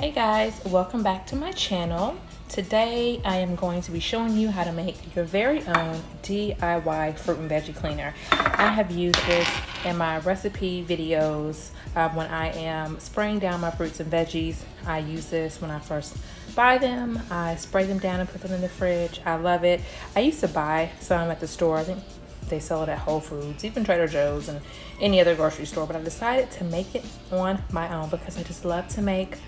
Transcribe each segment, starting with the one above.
Hey guys, welcome back to my channel. Today I am going to be showing you how to make your very own DIY fruit and veggie cleaner. I have used this in my recipe videos when I am spraying down my fruits and veggies. I use this when I first buy them. I spray them down and put them in the fridge. I love it. I used to buy some at the store. I think they sell it at Whole Foods, even Trader Joe's and any other grocery store, but I decided to make it on my own because I just love to make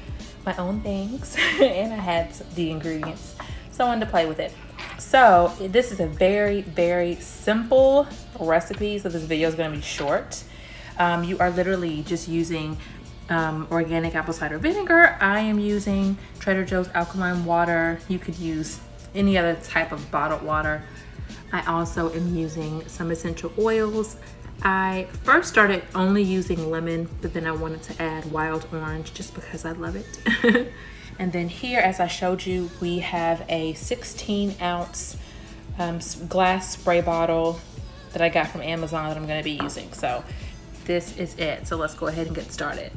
my own things and I had the ingredients, so I wanted to play with it. So this is a very simple recipe, so this video is going to be short. You are literally just using organic apple cider vinegar. I am using Trader Joe's Alkaline Water. You could use any other type of bottled water. I also am using some essential oils. I first started only using lemon, but then I wanted to add wild orange just because I love it. And then here, as I showed you, we have a 16-ounce glass spray bottle that I got from Amazon that I'm going to be using. So this is it. So let's go ahead and get started.